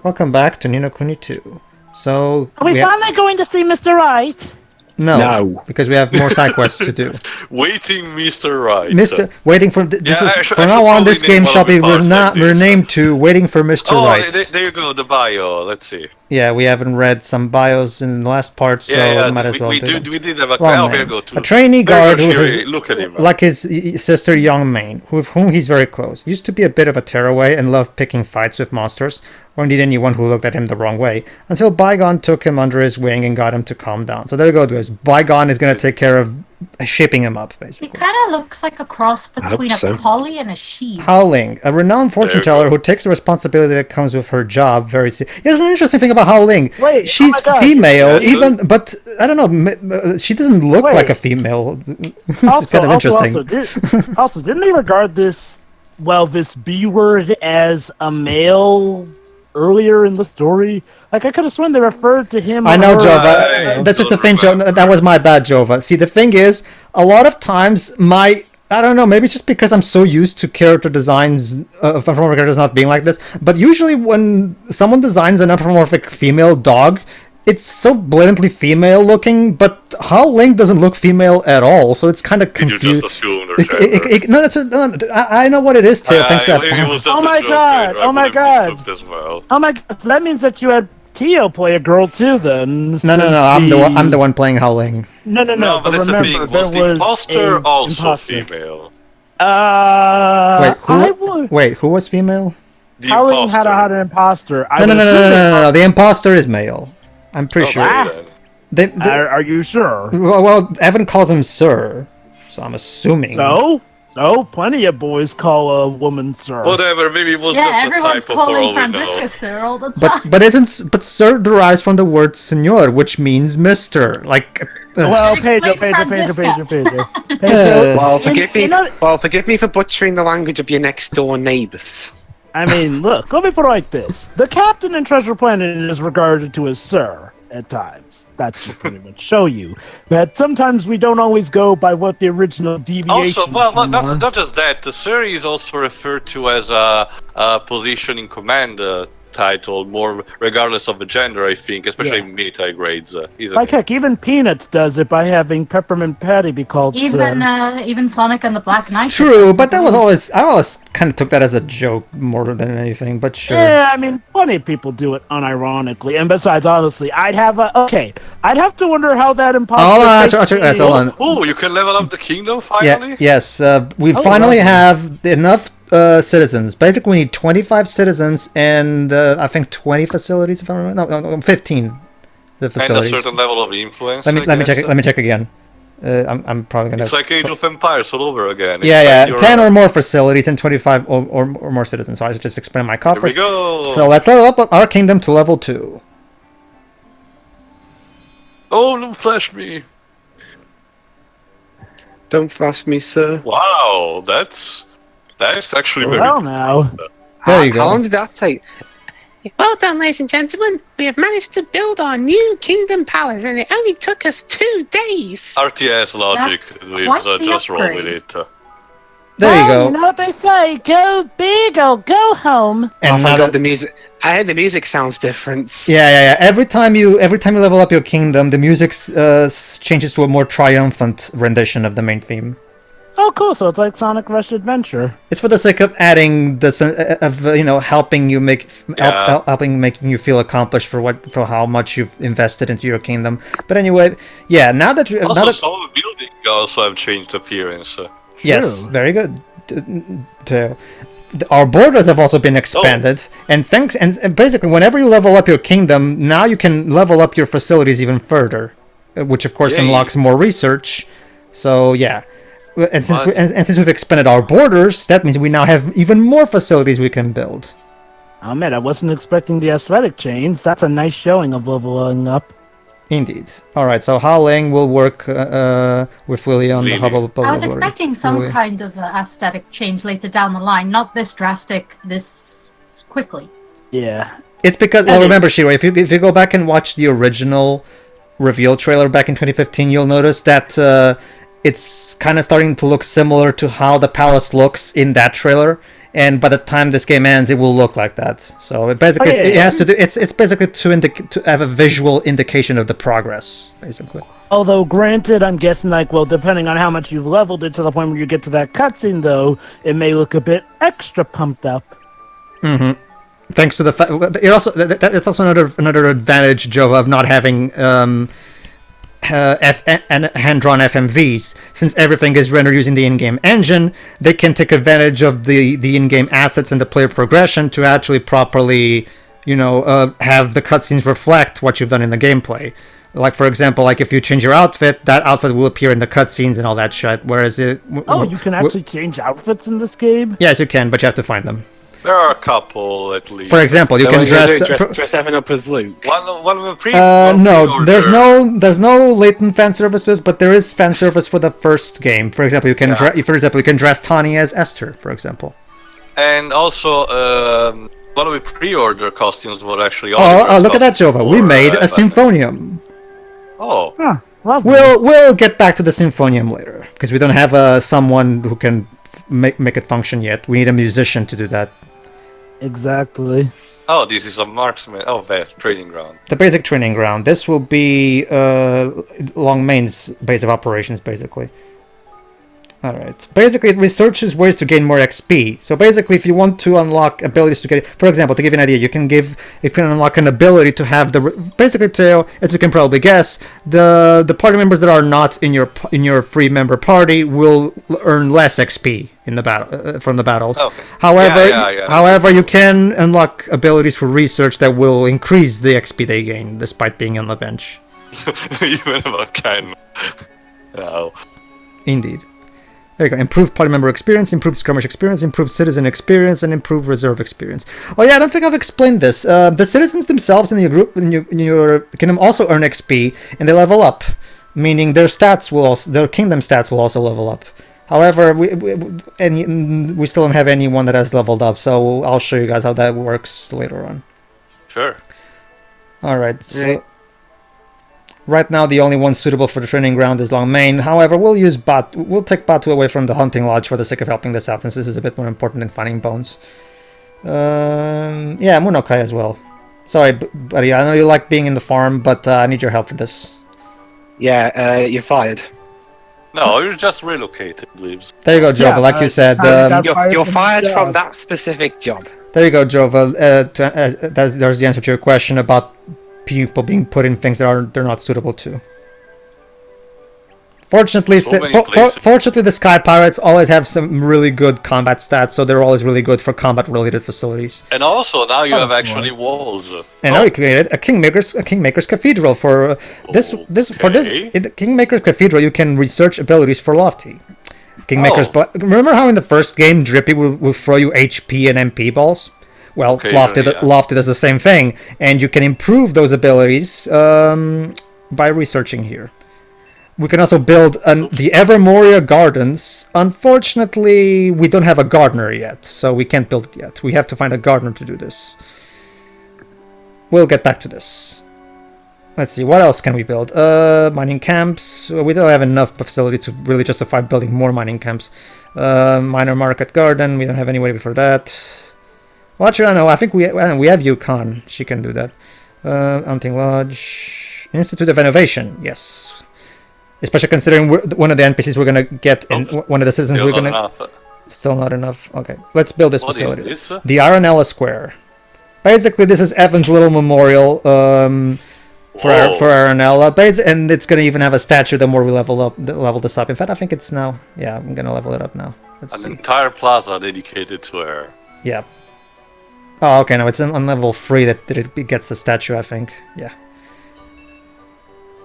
Welcome back to Nino Kuni 2. So... Are we finally going to see Mr. Right? No, because we have more side quests to do. Waiting, Mr. Right. Waiting for... From now on, this game shall be renamed to Waiting for Mr. Right. There you go, the bio. Let's see. Yeah, we haven't read some bios in the last part, so might as well we do did have a... A trainee guard with his, look at him. Like his sister Young Mane, with whom he's very close. Used to be a bit of a tearaway and loved picking fights with monsters, or indeed anyone who looked at him the wrong way, until Bygone took him under his wing and got him to calm down. So there you go, guys. Bygone is going to take care of shaping him up, basically. He kind of looks like a cross between a collie and a sheep. Howling, a renowned fortune teller who takes the responsibility that comes with her job very seriously. Here's an interesting thing about Howling. Wait, she's female, but I don't know. She doesn't look like a female. It's kind of interesting. Also, didn't they regard this B word as a male earlier in the story? Like, I could have sworn they referred to him. I know, Jova. That's just the thing, Jova. That was my bad, Jova. See, the thing is, a lot of times I don't know, maybe it's just because I'm so used to character designs of anthropomorphic characters not being like this, but usually when someone designs an anthropomorphic female dog, it's so blatantly female looking, but Howling doesn't look female at all, so it's kind of confused. You just assume I know what it is, Teo. Thanks for that. Oh my god! So that means that you had Teo play a girl too, then. No. I'm the one playing Howling. No, but remember, was the imposter also female? Wait, who was female? Howling had an imposter. No. The imposter is male. I'm pretty sure. Are you sure? Well, Evan calls him Sir, so I'm assuming. So, plenty of boys call a woman Sir. Whatever, maybe it was just a typo. Everyone's calling Francisca Sir all the time. But Sir derives from the word Senor, which means Mister. Like. Well, Pedro. Forgive me for butchering the language of your next door neighbors. I mean, look, let me put it like this. The captain in Treasure Planet is regarded to as Sir at times. That should pretty much show you that sometimes we don't always go by what the original deviation not just that. The Sir is also referred to as a position in command title, more regardless of the gender, I think, especially military grades. Like heck, even Peanuts does it by having Peppermint Patty be called even Sonic and the Black Knight. True, but that was I always kind of took that as a joke more than anything, but sure. Yeah, I mean, plenty of people do it unironically, and besides, honestly, I'd have to wonder how that imposter... Oh, you can level up the kingdom, finally? Yeah, yes, we finally have enough citizens. Basically, we need 25 citizens and I think 20 facilities. If I remember, no, 15. The facilities. And a certain level of influence. Let me check again. I'm probably gonna. It's like Age of Empires all over again. Yeah. 10 or more facilities and 25 or more citizens. So I should just expand my coffers. Here we go. So let's level up our kingdom to level 2. Oh, don't flash me. Don't flash me, sir. Wow, that's actually very well now. There you go. How long did that take? Well done, ladies and gentlemen. We have managed to build our new kingdom palace, and it only took us 2 days. RTS logic. We just roll with it. There you go. You know what they say: go big or go home. And the music. I heard the music sounds different. Yeah. Every time you level up your kingdom, the music changes to a more triumphant rendition of the main theme. Oh, cool! So it's like Sonic Rush Adventure. It's for the sake of adding helping making you feel accomplished for how much you've invested into your kingdom. But anyway, yeah. Some of the buildings also have changed appearance. Yes, very good. Our borders have also been expanded, and basically, whenever you level up your kingdom, now you can level up your facilities even further, which of course unlocks more research. So yeah. And since we've expanded our borders, that means we now have even more facilities we can build. Oh man, I wasn't expecting the aesthetic change. That's a nice showing of leveling up. Indeed. Alright, so Howling will work with Lily on the Hubble. I was expecting some kind of aesthetic change later down the line, not this drastic, this quickly. Yeah. It's because, well, remember, Shiro, if you go back and watch the original reveal trailer back in 2015, you'll notice that it's kind of starting to look similar to how the palace looks in that trailer. And by the time this game ends, it will look like that. So it basically it has to do. It's basically to have a visual indication of the progress, basically. Although, granted, I'm guessing, like, well, depending on how much you've leveled it to the point where you get to that cutscene, though, it may look a bit extra pumped up. Mm-hmm. Thanks to the fact, it also it's also another advantage, Joe, of not having hand-drawn FMVs. Since everything is rendered using the in-game engine, they can take advantage of the in-game assets and the player progression to actually properly, have the cutscenes reflect what you've done in the gameplay. Like, for example, like if you change your outfit, that outfit will appear in the cutscenes and all that shit. Whereas you can actually change outfits in this game? Yes, you can, but you have to find them. There are a couple, at least. For example, you can dress Evan up as Luke. One of the no, there's no latent fan services, but there is fan service for the first game. For example, you can dress Tani as Esther, for example. And also, one of the pre-order costumes were actually. Look at that, Jova. We made a Symphonium. Oh. Huh, lovely. We'll get back to the Symphonium later because we don't have someone who can make it function yet. We need a musician to do that. Exactly. Oh, this is a marksman. Oh, that training ground. The basic training ground. This will be Long Main's base of operations, basically. Alright. Basically, it researches ways to gain more XP. So basically, if you want to unlock abilities to get... For example, to give you an idea, you can unlock an ability to have basically, as you can probably guess, the party members that are not in your free member party will earn less XP in the battle from the battles. Okay. However, you can unlock abilities for research that will increase the XP they gain, despite being on the bench. Even about kind. No. Indeed. There you go. Improved party member experience, improved skirmish experience, improved citizen experience, and improved reserve experience. Oh yeah, I don't think I've explained this. The citizens themselves in your group, in your kingdom, also earn XP, and they level up, meaning their kingdom stats will also level up. However, we still don't have anyone that has leveled up, so I'll show you guys how that works later on. Sure. All right. So. Right now, the only one suitable for the training ground is Long Main. However, we'll take Batu away from the hunting lodge for the sake of helping this out, since this is a bit more important than finding bones. Yeah, Munokai as well. Sorry, buddy, I know you like being in the farm, but I need your help for this. Yeah, you're fired. No, you're just relocated, Leaves. There you go, Jova, like you said. You're fired from that specific job. There you go, Jova. There's the answer to your question about people being put in things that they're not suitable to. Fortunately, fortunately, the Sky Pirates always have some really good combat stats, so they're always really good for combat-related facilities. And also, now you have actually walls. And now we created a Kingmaker's Cathedral for this. For this, in the Kingmaker's Cathedral, you can research abilities for Lofty. Remember how in the first game, Drippy will throw you HP and MP balls? Well, Lofty does the same thing, and you can improve those abilities by researching here. We can also build the Evermore Gardens. Unfortunately, we don't have a gardener yet, so we can't build it yet. We have to find a gardener to do this. We'll get back to this. Let's see, what else can we build? Mining camps. We don't have enough facility to really justify building more mining camps. Minor market garden. We don't have anybody for that. Well, actually, I don't know. I think we have Yukon. She can do that. Hunting Lodge. Institute of Innovation. Yes. Especially considering one of the NPCs we're going to get and one of the citizens we're going to... Still not enough. Okay, let's build this facility. The Aranella Square. Basically, this is Evan's little memorial for Aranella. And it's going to even have a statue the more we level this up. In fact, I think it's now... Yeah, I'm going to level it up now. Let's see. Entire plaza dedicated to her. Yeah. Oh, okay, no, it's on level 3 that it gets the statue, I think. Yeah.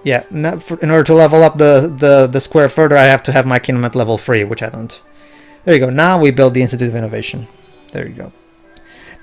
Yeah, in order to level up the square further, I have to have my kingdom at level 3, which I don't. There you go, now we build the Institute of Innovation. There you go.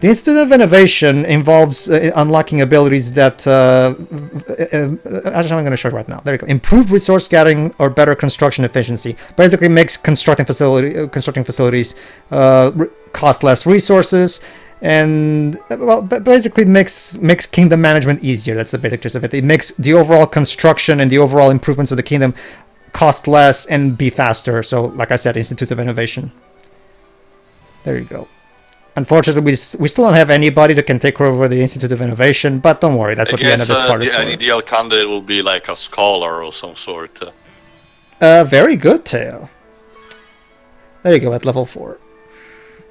The Institute of Innovation involves unlocking abilities that... actually, I'm going to show it right now. There you go. Improved resource gathering or better construction efficiency. Basically makes constructing facilities cost less resources. And, well, basically makes kingdom management easier. That's the basic gist of it. It makes the overall construction and the overall improvements of the kingdom cost less, and be faster. So, like I said, Institute of Innovation. There you go. Unfortunately, we still don't have anybody that can take over the Institute of Innovation, but don't worry, that's what the end of this part is for. An ideal candidate will be like a scholar or some sort. Very good, Teo. There you go, at level 4.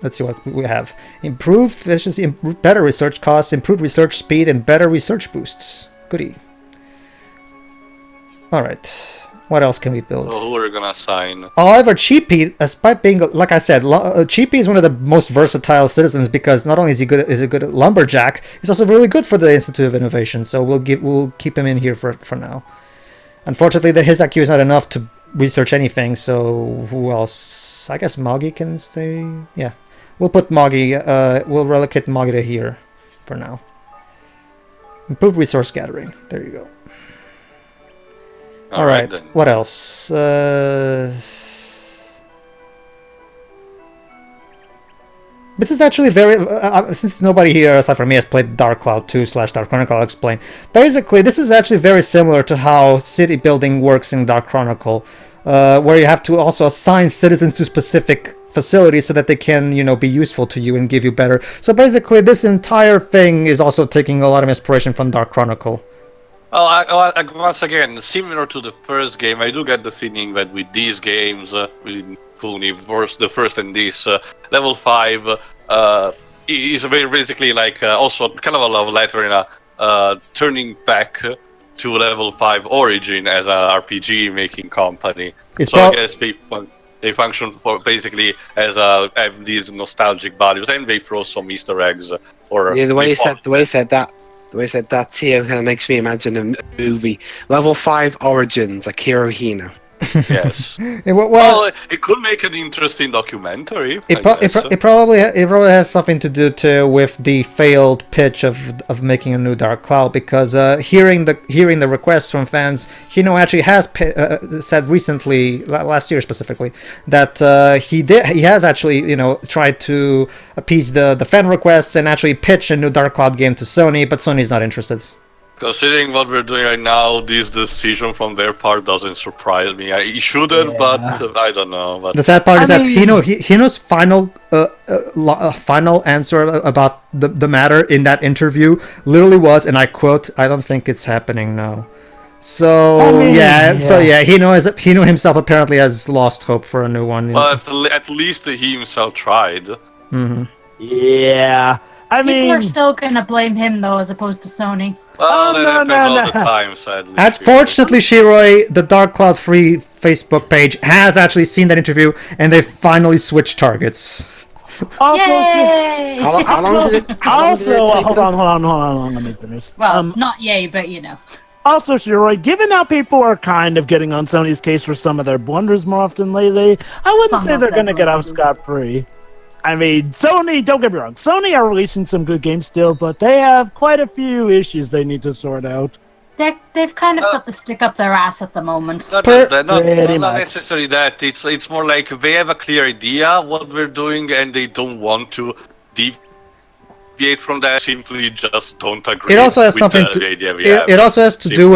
Let's see what we have. Improved efficiency, better research costs, improved research speed, and better research boosts. Goody. Alright. What else can we build? So who are we gonna assign? However, Cheapy, despite being, like I said, Cheapy is one of the most versatile citizens because not only is he a good lumberjack, he's also really good for the Institute of Innovation. So we'll keep him in here for now. Unfortunately, his IQ is not enough to research anything. So who else? I guess Moggy can stay. Yeah, we'll put Moggy. We'll relocate Moggy to here for now. Improved resource gathering. There you go. All right. What else? This is actually very... since nobody here aside from me has played Dark Cloud 2 / Dark Chronicle, I'll explain. Basically, this is actually very similar to how city building works in Dark Chronicle, where you have to also assign citizens to specific facilities so that they can, be useful to you and give you better. So basically, this entire thing is also taking a lot of inspiration from Dark Chronicle. Well, once again, similar to the first game, I do get the feeling that with these games, with Kuni, the first and this, level 5 is basically like also kind of a love letter in a turning back to level 5 Origin as an RPG making company. I guess they function for basically as have these nostalgic values, and they throw some Easter eggs. Or the way you said that, Teo, kind of makes me imagine a movie. Level 5 Origins, Akira Hino. Yes. Well, it could make an interesting documentary. It probably has something to do with the failed pitch of making a new Dark Cloud, because hearing the requests from fans, Hino actually has said recently, last year specifically, that he has actually tried to appease the fan requests and actually pitch a new Dark Cloud game to Sony, but Sony's not interested. Considering what we're doing right now, this decision from their part doesn't surprise me. It shouldn't, but I don't know. But the sad part is that Hino's final answer about the matter in that interview literally was, and I quote, "I don't think it's happening now." So Hino himself apparently has lost hope for a new one. But at least he himself tried. Mm-hmm. Yeah, people are still gonna blame him though, as opposed to Sony. Well, that happens all the time, sadly. Unfortunately, Shiroi, the Dark Cloud 3 Facebook page has actually seen that interview, and they finally switched targets. Yay! Hold on, let me finish. Well, not yay, but Also, Shiroi, given how people are kind of getting on Sony's case for some of their blunders more often lately, I wouldn't say they're going to get off scot-free. I mean, Sony, don't get me wrong, Sony are releasing some good games still, but they have quite a few issues they need to sort out. They've kind of got the stick up their ass at the moment. Not necessarily that. It's more like they have a clear idea what we're doing, and they don't want to deviate from that. Simply just don't agree. It also has with the idea we have. It also has to do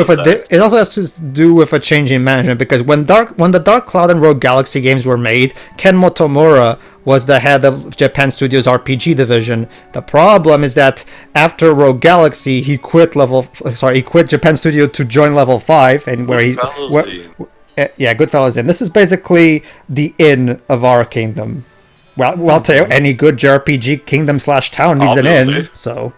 with a change in management, because when the Dark Cloud and Rogue Galaxy games were made, Ken Motomura was the head of Japan Studios RPG division. The problem is that after Rogue Galaxy, he quit Japan Studio to join Level 5, and Goodfellas in. This is basically the inn of our kingdom. Well, I'll tell you, any good JRPG kingdom / town needs an inn, so...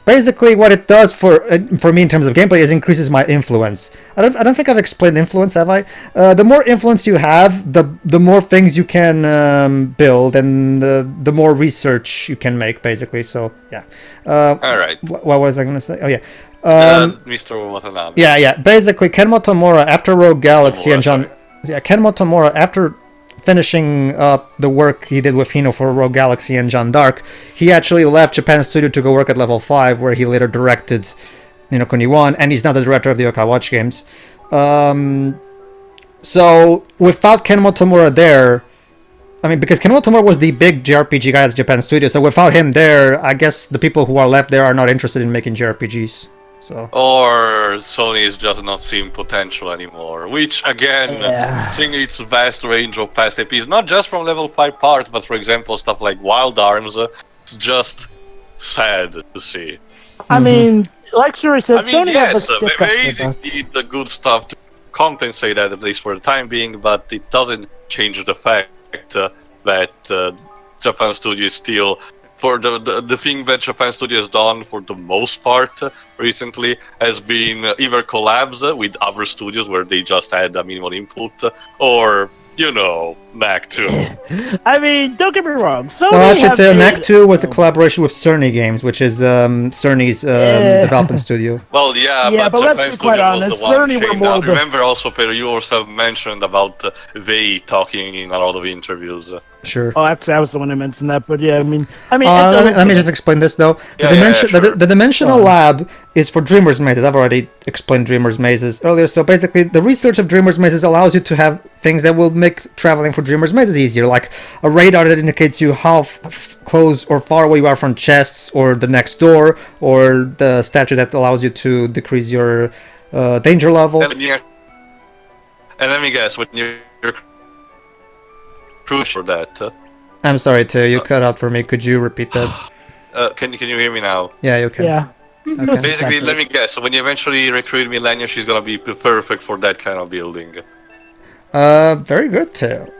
Basically, what it does for me in terms of gameplay is increases my influence. I don't think I've explained influence, have I? The more influence you have, the more things you can build, and the more research you can make, basically. So yeah. All right. What was I going to say? Oh yeah. Mr. Watanabe. Yeah. Basically, Ken Motomura after Rogue Galaxy and John. Yeah, Ken Motomura after finishing up the work he did with Hino for Rogue Galaxy and Jeanne d'Arc, he actually left Japan Studio to go work at Level 5, where he later directed Kuni 1, and he's now the director of the Yokai Watch games. So without Ken Motomura there, because Ken Motomura was the big JRPG guy at Japan Studio, so without him there, I guess the people who are left there are not interested in making JRPGs. So. Or Sony is just not seeing potential anymore, which again, seeing its vast range of past APs, not just from level 5 parts, but for example stuff like Wild Arms, it's just sad to see. I mean, like Shuri said, Sony yes, have a stick there up is their butt. indeed the good stuff to compensate that, at least for the time being, but it doesn't change the fact that Japan Studio is still, for the thing that Japan Studio has done for the most part recently has been either collabs with other studios where they just had a minimal input, or, you know, Knack 2. I mean, don't get me wrong. Sony Well, actually, have too, made- Knack 2 was a collaboration with Cerny Games, which is Cerny's development studio. Well, yeah, Yeah, but let's Japan be quite Studio was honest, the one Cerny were chained more out. the- Remember also, Pedro, you also mentioned about they talking in a lot of interviews. Sure. Oh, actually, I was the one who mentioned that, but yeah, I mean, Let me just explain this though. The Dimensional Lab is for Dreamers Mazes. I've already explained Dreamers Mazes earlier. So basically, the research of Dreamers Mazes allows you to have things that will make traveling for Dreamers Mazes easier, like a radar that indicates you how close or far away you are from chests or the next door, or the statue that allows you to decrease your danger level. And let me guess, when you're crucial for that. I'm sorry, Teo, you cut out for me. Could you repeat that? Can you hear me now? Yeah, you can. Yeah. Okay. Basically, let me guess. So when you eventually recruit Millennia, she's gonna be perfect for that kind of building. Very good, Teo.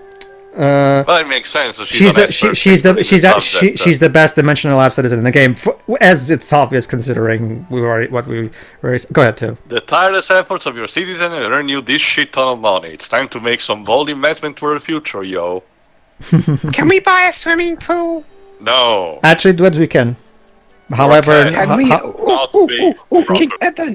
Well, it makes sense. So She's the best Dimensional Lab citizen in the game, as it's obvious considering we were. Go ahead, Teo. The tireless efforts of your citizen earn you this shit ton of money. It's time to make some bold investment for the future, yo. Can we buy a swimming pool? No. Actually, Dwebs, we can. However, Can we?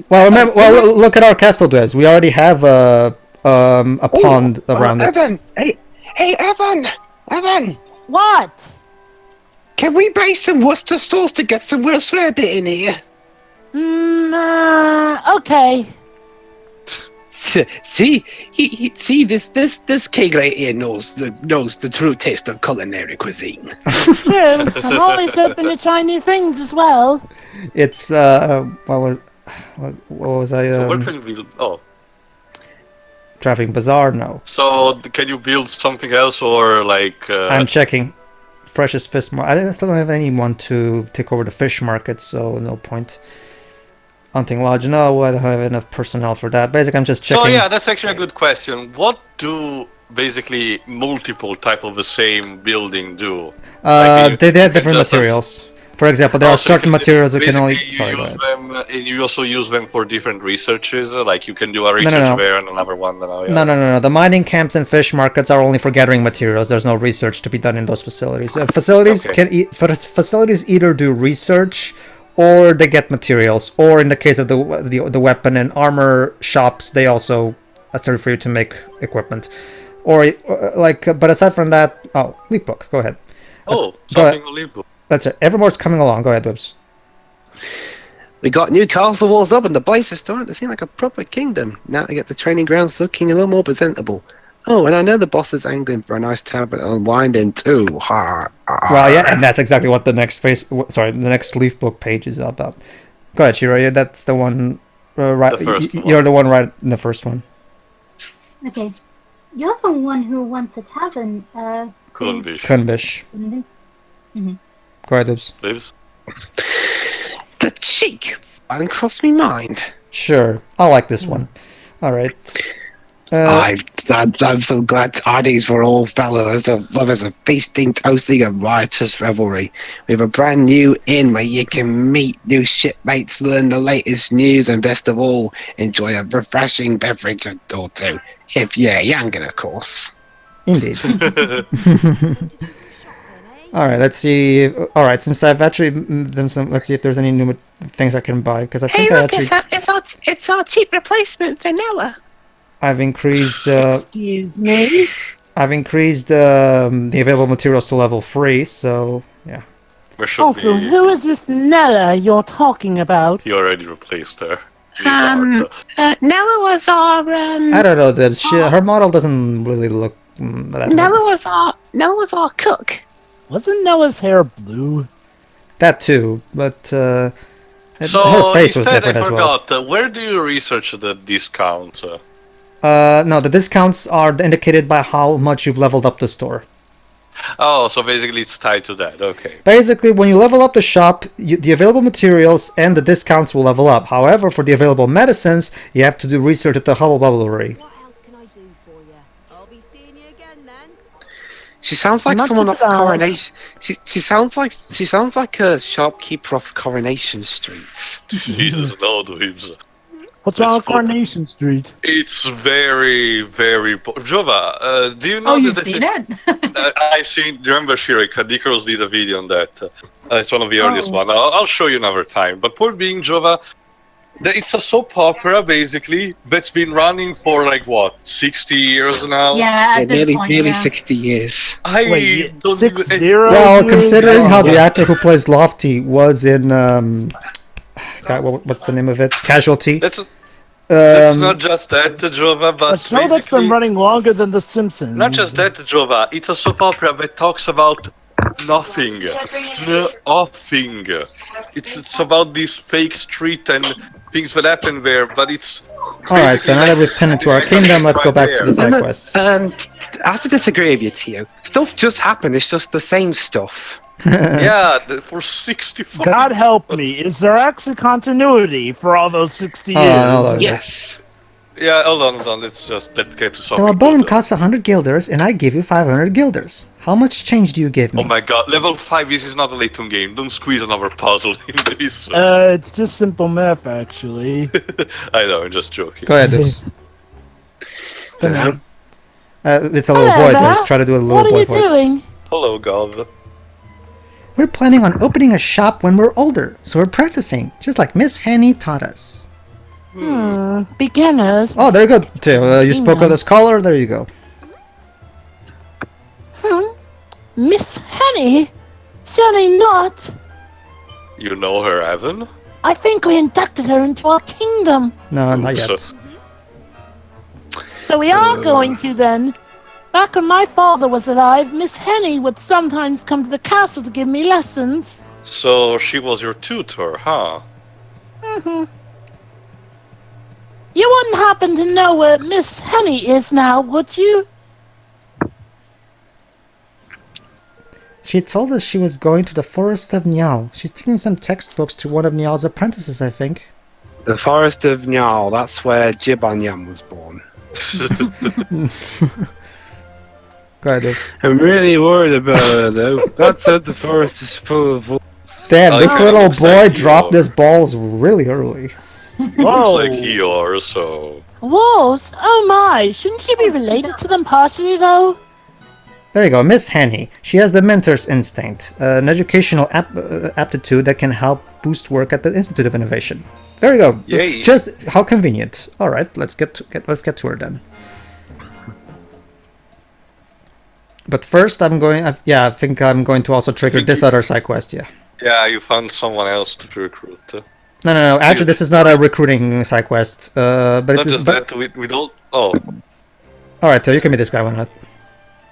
well, look at our castle, Dwebs. We already have a pond around it. Evan, hey, Evan. What? Can we buy some Worcester sauce to get some Will Rabbit in here? Okay. See, see this keg right here knows the true taste of culinary cuisine. True. I'm always open to try new things as well. It's what was I? So where can we? Oh. Driving Bazaar? No. So can you build something else, or like? I'm checking. Freshest fish market. I still don't have anyone to take over the fish market, so no point. Hunting lodge? No, I don't have enough personnel for that. Basically, I'm just checking. So yeah, that's actually a good question. What do basically multiple type of the same building do? They have different materials. For example, there are certain materials that can only. Sorry, go ahead. You also use them for different researches. Like you can do a research there and another one. No. The mining camps and fish markets are only for gathering materials. There's no research to be done in those facilities. Facilities either do research, or they get materials, or in the case of the weapon and armor shops, they also serve for you to make equipment, or But aside from that, leaf book. Go ahead. Something on leaf book. That's it. Evermore's coming along. Go ahead, Dibs. We got new castle walls up and the place is starting to seem like a proper kingdom. Now to get the training grounds looking a little more presentable. Oh, and I know the boss is angling for a nice tavern to unwind in too. Well, yeah, and that's exactly what the next the next leaf book page is about. Go ahead, Shiro. That's the one. Right, you're the one right in the first one. Okay, you're the one who wants a tavern. Kunbish. Mm-hmm. Go ahead, Dibs. Please. The cheek! Hadn't crossed me mind. Sure, I like this one. All right. I'm so glad parties for all fellows of lovers of feasting, toasting, and riotous revelry. We have a brand new inn where you can meet new shipmates, learn the latest news, and best of all, enjoy a refreshing beverage or two. If you're young, of course. Indeed. All right, let's see. All right, since I've actually done some, let's see if there's any new things I can buy, because I think it's our cheap replacement vanilla. I've increased. Excuse me. I've increased the available materials to level 3, so yeah. Also, who is this Nella you're talking about? You already replaced her. Nella was our. I don't know. Her model doesn't really look. Nella was our cook. Wasn't Nella's hair blue? That too, but So Her face was instead, I different as well. forgot. Where do you research the discounts? No, the discounts are indicated by how much you've leveled up the store. Oh, so basically it's tied to that. Okay. Basically, when you level up the shop, the available materials and the discounts will level up. However, for the available medicines, you have to do research at the Hubblebubblery. What else can I do for you? I'll be seeing you again then. She sounds like Not someone too off bad. Coronation. She sounds like a shopkeeper off Coronation Street. Jesus, no, dudes. What's wrong with Let's look. Coronation Street? It's very, very... Jova, do you know Oh, you've that seen it? I've seen... Remember, Shirika, Dikros did a video on that. It's one of the earliest one. I'll show you another time. But point being, Jova, it's a soap opera, basically, that's been running for, like, what, 60 years now? Yeah, at this point, nearly yeah. 60 years. I Wait, don't 6-0? Well, dude? considering how the Yeah. actor who plays Lofty was in... God, what's the name of it? Casualty. That's not just that, Jova, but A show that's basically... been running longer than The Simpsons. Not just that, Jova. It's a soap opera that talks about nothing. Nothing. It's about this fake street and things that happen there, but it's... Alright, so now that we've tended to our kingdom, let's go back to the side quests. I have to disagree with you, Tio. Stuff just happened. It's just the same stuff. Yeah, for 64... God help me, is there actually continuity for all those 60 years? Hold on, Yes. Yeah, hold on. Let's get to something. So a bone good. costs 100 guilders, and I give you 500 guilders. How much change do you give me? Oh my god, level 5, this is not a Layton game. Don't squeeze another puzzle in this. It's just simple math, actually. I know, I'm just joking. Go ahead, Dukes. Uh, It's a little boy voice. Try to do a little What are boy you voice. doing? Hello, Gov. We're planning on opening a shop when we're older, so we're practicing, just like Miss Henny taught us. Beginners. Oh, there you go, Teo. You spoke of the scholar, there you go. Miss Henny? Certainly not. You know her, Evan? I think we inducted her into our kingdom. No, not Oops. yet. So we are going to then. Back when my father was alive, Miss Henny would sometimes come to the castle to give me lessons. So she was your tutor, huh? You wouldn't happen to know where Miss Henny is now, would you? She told us she was going to the forest of Niall. She's taking some textbooks to one of Niall's apprentices, I think. The Forest of Niall, that's where Jibanyam was born. Go ahead, Dukes. I'm really worried about her, though. That said, the forest is full of wolves. Damn, Oh, this yeah, little looks boy like dropped you. his balls really early. Looks like Eeyore, so... Wolves? Oh my, shouldn't she be related to them partially, though? There you go, Miss Henny. She has the mentor's instinct, an educational aptitude that can help boost work at the Institute of Innovation. There you go. Yay. Just how convenient. All right, let's get to her then. But first, I think I'm going to also trigger this other side quest. Yeah. Yeah, you found someone else to recruit. No. Actually, this is not a recruiting side quest. But Not it is. just that, we don't... Oh. All right, so you can be this guy. Why not?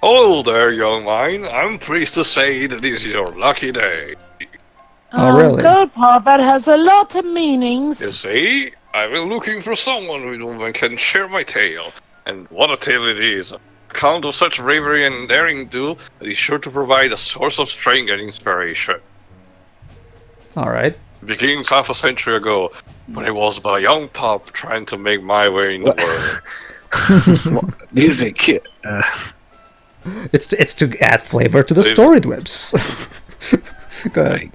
Hello there, young mine. I'm pleased to say that this is your lucky day. Oh, really? Goldpaw, that has a lot of meanings. You see, I've been looking for someone with whom I can share my tale. And what a tale it is. Account of such bravery and daring do that is sure to provide a source of strength and inspiration. All right. It begins half a century ago, when I was but a young pup trying to make my way in the world. Music. It's to add flavor to the story whips. Go ahead.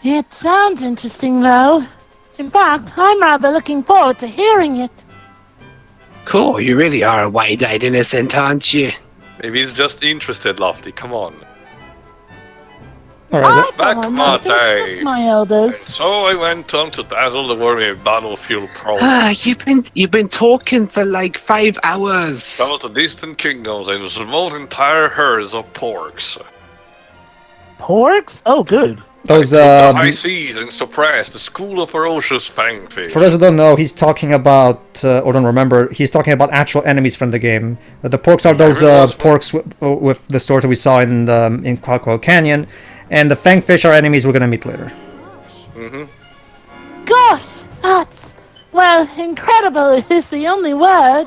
It sounds interesting, though. In fact, I'm rather looking forward to hearing it. Cool, you really are a wide-eyed innocent, aren't you? Maybe he's just interested, Lofty. Come on. All right. I back thought I my might have day. skipped my elders. So I went on to dazzle the world with battlefield pro. You've been talking for like 5 hours. Travel to distant kingdoms and remote entire herds of porks. Porks? Oh, good. Those The high seas and suppressed the school of ferocious fangfish. for those who don't know, he's talking about or don't remember. He's talking about actual enemies from the game. The porks are those porks with the sword that we saw in Cloudcoil Canyon, and the fangfish are enemies we're gonna meet later. Mm-hmm. Gosh, that's... Well, incredible is the only word.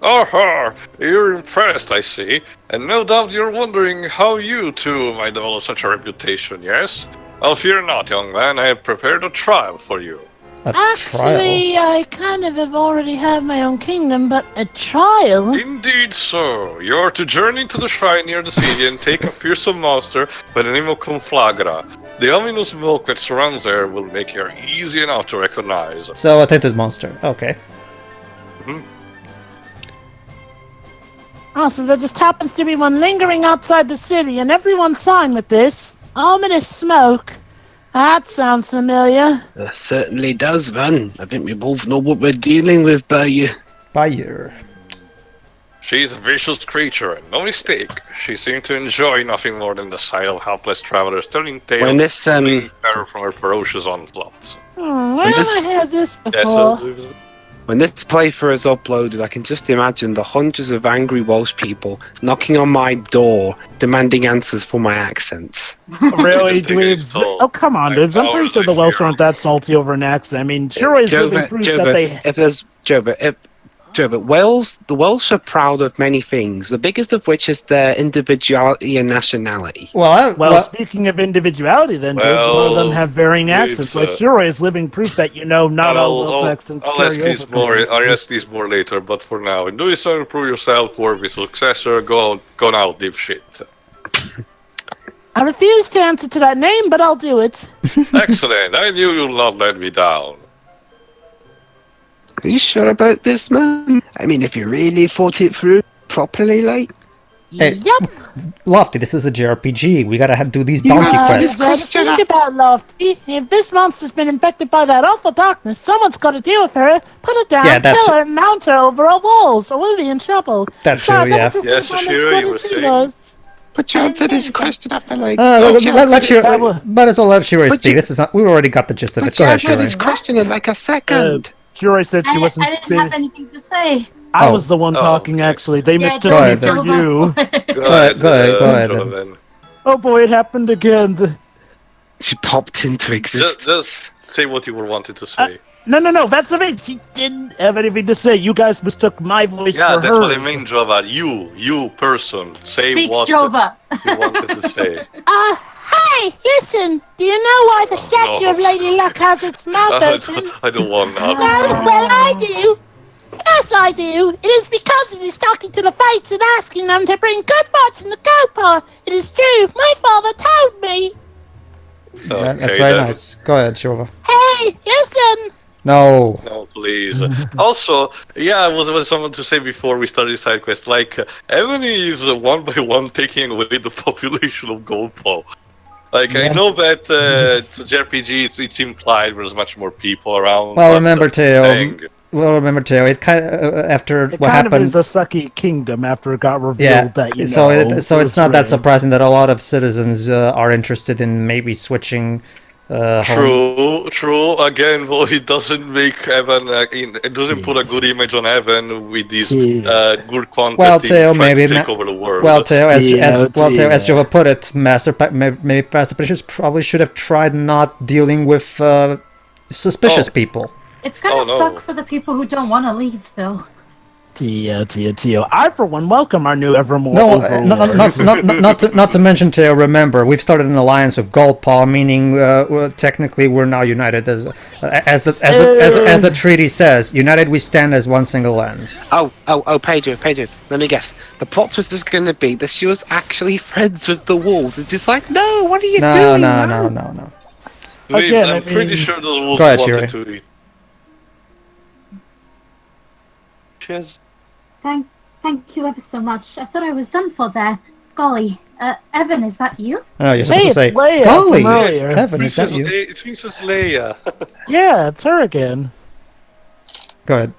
Oh, you're impressed, I see. And no doubt you're wondering how you too might develop such a reputation, yes? Well, fear not, young man. I have prepared a trial for you. A trial? Actually, I kind of have already had my own kingdom, but a trial? Indeed so. You're to journey to the shrine near the city and take a fearsome monster by the name of Conflagra. The ominous milk that surrounds there will make her easy enough to recognize. So a tainted monster. Okay. Mhm. Oh, so there just happens to be one lingering outside the city, and everyone's fine with this. Ominous smoke. That sounds familiar. Certainly does, man. I think we both know what we're dealing with, Fire. She's a vicious creature, and no mistake. She seemed to enjoy nothing more than the sight of helpless travelers turning tail When this, fleeing terror from her ferocious onslaughts. Oh, where have I heard this before? When this playthrough is uploaded, I can just imagine the hundreds of angry Welsh people knocking on my door, demanding answers for my accents. Really, Just take it dweebs? slow. Oh, come on, dudes. I'm pretty sure the Welsh aren't that salty over an accent. I mean, sure is living proof that they... The Welsh are proud of many things, the biggest of which is their individuality and nationality. Well, speaking of individuality, then, dudes, a lot of them have varying accents. Like, sure is living proof that, not all those accents carry over. I'll ask these more later, but for now, in doing so, improve yourself for the successor. Go now, dipshit. I refuse to answer to that name, but I'll do it. Excellent. I knew you'll not let me down. Are you sure about this, man? I mean, if you really thought it through properly, like... Hey, Yep. Lofty, this is a JRPG. We gotta do these bounty quests. You gotta think about Lofty. If this monster's been infected by that awful darkness, someo's gotta deal with her. Put her down, kill her, and mount her over our walls, or we'll be in trouble. That's true, yeah. Yes, Shiro, you were saying. But you answered this question after, like... Let Shiro... Might as well let Shiro speak. This is not... We already got the gist of it. Go ahead, Shiro. this question in like a second. Shiro said she wasn't I didn't have anything to say. I was the one talking, actually. They mistook me for you. Go ahead, then. Oh boy, it happened again. She popped into existence. Just say what you were wanted to say. No, that's the thing. She didn't have anything to say. You guys mistook my voice for hers. Yeah, that's what I mean, Jova. You person. Say Speak, what Jova. you wanted to say. Hey, listen! Do you know why the statue of Lady Luck has its mouth open? I don't want that. Well, I do. Yes, I do. It is because it is talking to the fates and asking them to bring good fortune to Goldpaw. It is true. My father told me. Yeah, that's very nice. Go ahead, Shova. Hey, listen! No. No, please. Also, I was someone to say before we started side quest, like, Ebony is one by one taking away the population of Goldpaw. Like, I know that it's a JRPG, it's implied there's much more people around. Well, remember, Teo. It kind of, after what happened... It kind of is a sucky kingdom after it got revealed that, so it's not that surprising that a lot of citizens are interested in maybe switching... True. Again, though, it doesn't make Evan. It doesn't put a good image on Evan with these good quantity. Well, Teo, maybe take over the world. Well, Teo, as Jova put it, Master Patricius probably should have tried not dealing with suspicious people. It's gonna suck for the people who don't want to leave, though. Teo. I, for one, welcome our new Evermore. Not to mention, Teo, remember, we've started an alliance with Goldpaw, meaning technically we're now united as the treaty says. United we stand as one single land. Pedro, let me guess. The plot was just going to be that she was actually friends with the wolves. It's just like, no, what are you doing? No. Again, I'm pretty sure those wolves wanted to eat. Cheers. Thank you ever so much. I thought I was done for there. Golly, Evan, is that you? Oh, you're supposed to say, Leia, golly, Evan, is that you? It's Princess Leia. Yeah, it's her again. Go ahead.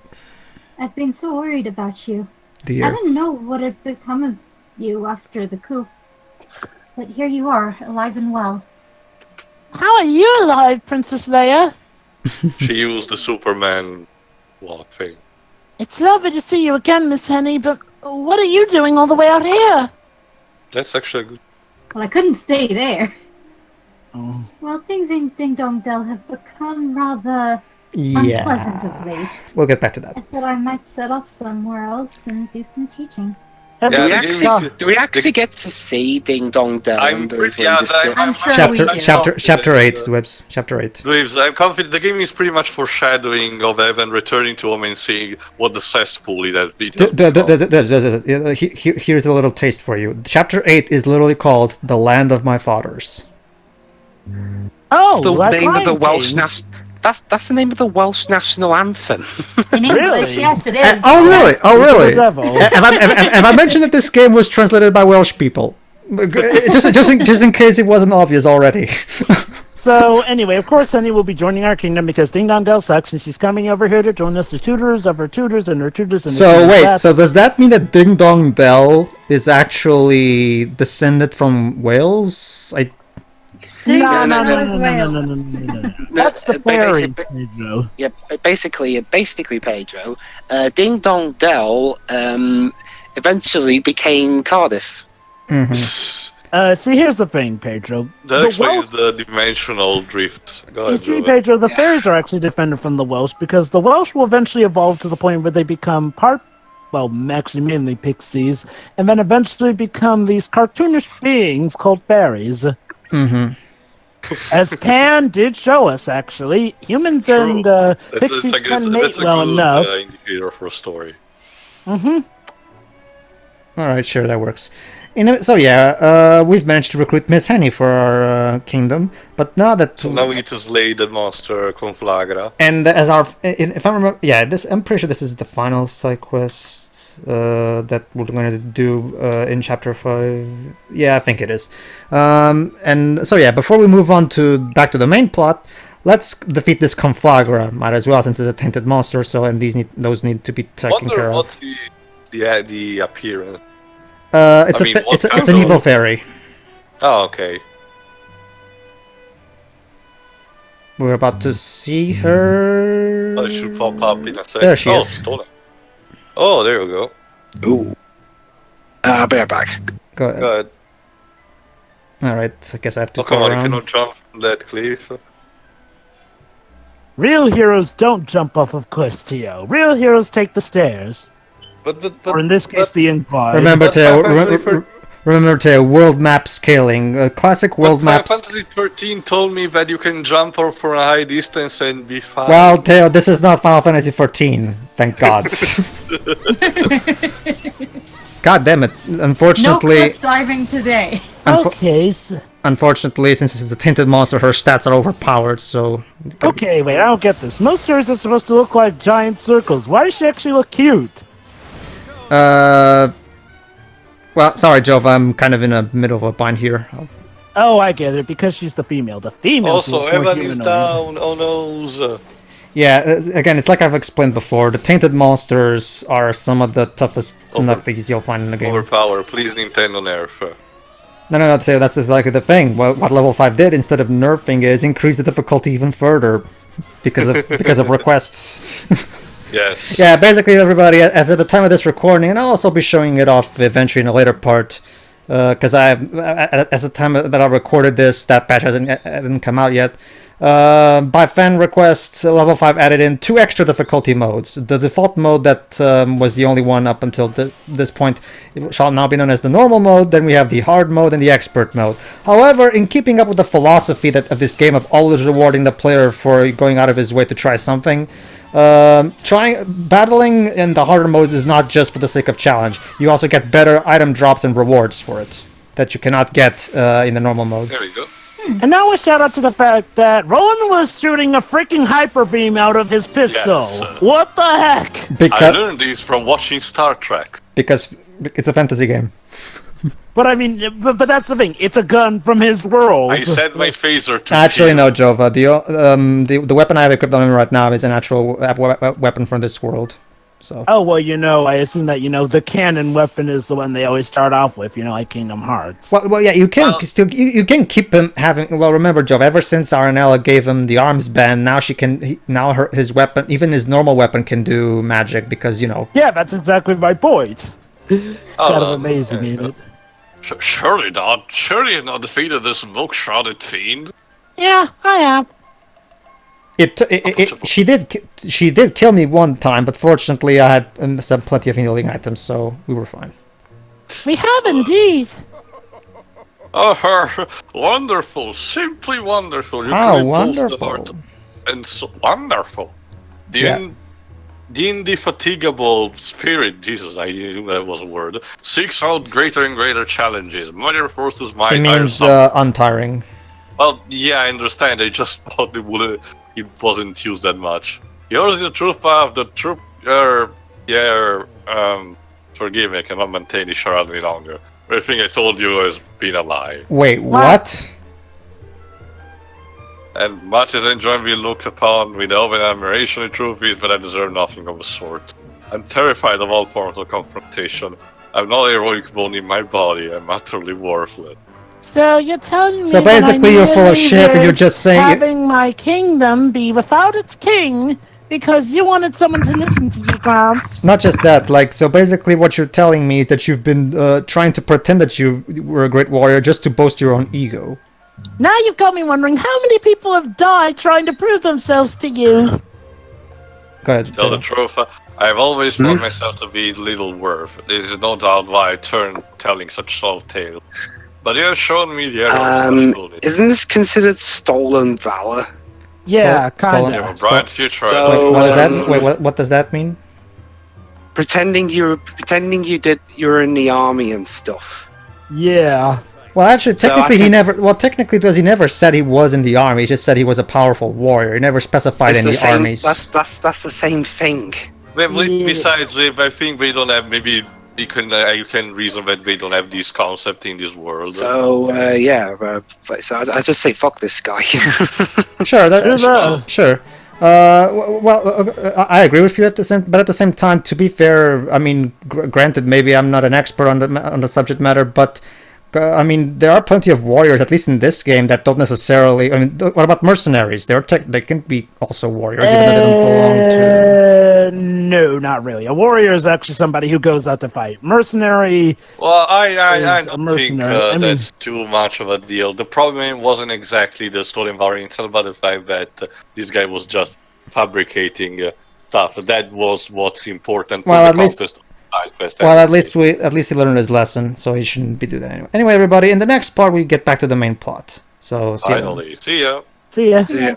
I've been so worried about you. Dear. I didn't know what had become of you after the coup. But here you are, alive and well. How are you alive, Princess Leia? She used the Superman walk thing. It's lovely to see you again, Miss Henny, but what are you doing all the way out here? That's actually good. Well, I couldn't stay there. Well, things in Ding Dong Dell have become rather unpleasant of late. We'll get back to that. I thought I might set off somewhere else and do some teaching. Yeah, Do we the game is- do we actually get to see Ding Dong Dell? I'm under pretty- his yeah, leadership? I'm sure we do. Chapter 8, Dwebs. Chapter 8. Dweebs, I'm confident the game is pretty much foreshadowing of Evan returning to home and seeing what the cesspool that beat us. Here's a little taste for you. Chapter 8 is literally called The Land of My Fathers. Oh, That's the like name of the Lion Welsh King. That's the name of the Welsh national anthem. In English, Really? yes, it is. Oh, really? Oh, It's really? the devil. Have I mentioned that this game was translated by Welsh people? Just in case it wasn't obvious already. So anyway, of course, Henny will be joining our kingdom because Ding Dong Dell sucks, and she's coming over here to join us, the tutors of her tutors and her tutors. And her So tutors. wait, That's- so does that mean that Ding Dong Dell is actually descended from Wales? Ding No, Dong no, Dell no, is no, Wales. no. That's the fairies, Pedro. Yeah, basically, Pedro, Ding Dong Dell eventually became Cardiff. See, here's the thing, Pedro. That The explains Welsh- the dimensional drift. Go You ahead, see, Joe. Pedro, the fairies are actually defended from the Welsh because the Welsh will eventually evolve to the point where they become actually mainly pixies, and then eventually become these cartoonish beings called fairies. Mm-hmm. As Pan did show us, actually, humans True. and pixies can mate that's a well good enough. indicator for a story. Mm-hmm. All right, sure, that works. We've managed to recruit Miss Henny for our kingdom, but now that So now we need to slay the monster Conflagra. and as if I remember, I'm pretty sure this is the final side quest that we're going to do in chapter 5. Yeah, I think it is. Before we move on back to the main plot, let's defeat this Conflagra. Might as well, since it's a tainted monster. So, and those need to be taken care Wonder of. what the appearance. It's what an kind evil of- fairy. Oh, okay. We're about to see her. Oh, it should pop up in a second. There she is. Stolen. Oh, there you go. Ooh. I'll be right back. Go ahead. Go ahead. All right, I guess I have to Oh, come go on, you around. cannot jump from that cliff. Real heroes don't jump off of cliffs, Tio. Real heroes take the stairs, But or in this case, the incline. Remember, But Teo. Final Fantasy Remember, Teo. World map scaling. Classic world Final maps. Fantasy 13 told me that you can jump off for a high distance and be fine. Well, Teo, this is not Final Fantasy 14. Thank God. God damn it! No Unfortunately, cliff diving today. Okay, unfortunately, since this is a tinted monster, her stats are overpowered. So. okay, wait, I don't get this. Most fairies are supposed to look like giant circles. Why does she actually look cute? Well, sorry, Jova. I'm kind of in the middle of a bind here. Oh, I get it, because she's the female. The females Also, look more Evan is humanoid. down. Oh no. Yeah, again, it's like I've explained before. The tainted monsters are some of the toughest things you'll find in the game. Overpower. Please, Nintendo nerf. No, Teo, that's exactly the thing. What level 5 did, instead of nerfing, is increase the difficulty even further because of requests. Yes. Yeah, basically everybody, as at the time of this recording, and I'll also be showing it off eventually in a later part, because as the time that I recorded this, that patch hasn't come out yet. By fan request, level 5 added in 2 extra difficulty modes. The default mode that was the only one up until this point shall now be known as the normal mode. Then we have the hard mode and the expert mode. However, in keeping up with the philosophy of this game of always rewarding the player for going out of his way to try something, battling in the harder modes is not just for the sake of challenge. You also get better item drops and rewards for it that you cannot get in the normal mode. There we go. And now a shout out to the fact that Roland was shooting a freaking hyper beam out of his pistol. Yes. What the heck? I learned this from watching Star Trek. Because it's a fantasy game. But I mean, but that's the thing. It's a gun from his world. I set my phaser to Actually, kill. no, Jova. The weapon I have equipped on him right now is an actual weapon from this world. So. Oh well, I assume that the canon weapon is the one they always start off with. Like Kingdom Hearts. Well, yeah, you can still you can keep him having. Well, remember, Jova. Ever since Aranella gave him the arms band, now his weapon, even his normal weapon, can do magic because Yeah, that's exactly my point. It's kind of amazing, ain't it? Surely not defeated the smoke-shrouded fiend. Yeah, I have. She did kill me one time, but fortunately I had plenty of healing items, so we were fine. We have indeed. Oh, wonderful, simply wonderful. You How really pulls the wonderful. heart. And so wonderful. The Yeah. the indefatigable spirit, Jesus, I knew that was a word, seeks out greater and greater challenges. Mightier forces might It means untiring. Well, yeah, I understand. I just thought it wasn't used that much. Yours is the truth path, the truth. Forgive me, I cannot maintain this charade any longer. Everything I told you has been a lie. Wait, what? And much as I enjoy being looked upon with love and admiration, the truth is, but I deserve nothing of the sort. I'm terrified of all forms of confrontation. I'm not a heroic bone in my body. I'm utterly worthless. So you're telling me So that basically I you're full of nearly shit and you're risked just saying having my kingdom be without its king because you wanted someone to listen to you, Gramps. Not just that, like, so basically what you're telling me is that you've been trying to pretend that you were a great warrior just to boast your own ego. Now you've got me wondering how many people have died trying to prove themselves to you. Go ahead. To tell the truth, I've always found myself to be little worth. There is no doubt why I turned telling such soft tales. But you have shown me the errors of Isn't this considered stolen valor? Yeah, kind stolen- of. bright future. So- Wait, what is that? Wait, what does that mean? Pretending you were in the army and stuff. Yeah. Well, actually, So technically I he can- never. Well, technically, he never said he was in the army. He just said he was a powerful warrior. He never specified It's any the same- armies. That's the same thing. Besides, I think we don't have. Maybe you can reason that we don't have this concept in this world. So so I just say fuck this guy. Sure, Sure. sure. I agree with you but at the same time, to be fair, I mean, granted, maybe I'm not an expert on the subject matter, but I mean, there are plenty of warriors, at least in this game, that don't necessarily. I mean, what about mercenaries? They can be also warriors, even though they don't belong to. No, not really. A warrior is actually somebody who goes out to fight. Mercenary. Well, I is a don't think mercenary. I mean- that's too much of a deal. The problem wasn't exactly the stolen variant itself, but the fact that this guy was just fabricating stuff. That was what's important for Well, the at least- conquest of the side quest. Well, at least he learned his lesson, so he shouldn't be doing that anyway. Anyway, everybody, in the next part we get back to the main plot. So see you then. Finally, see ya. See ya. Yeah.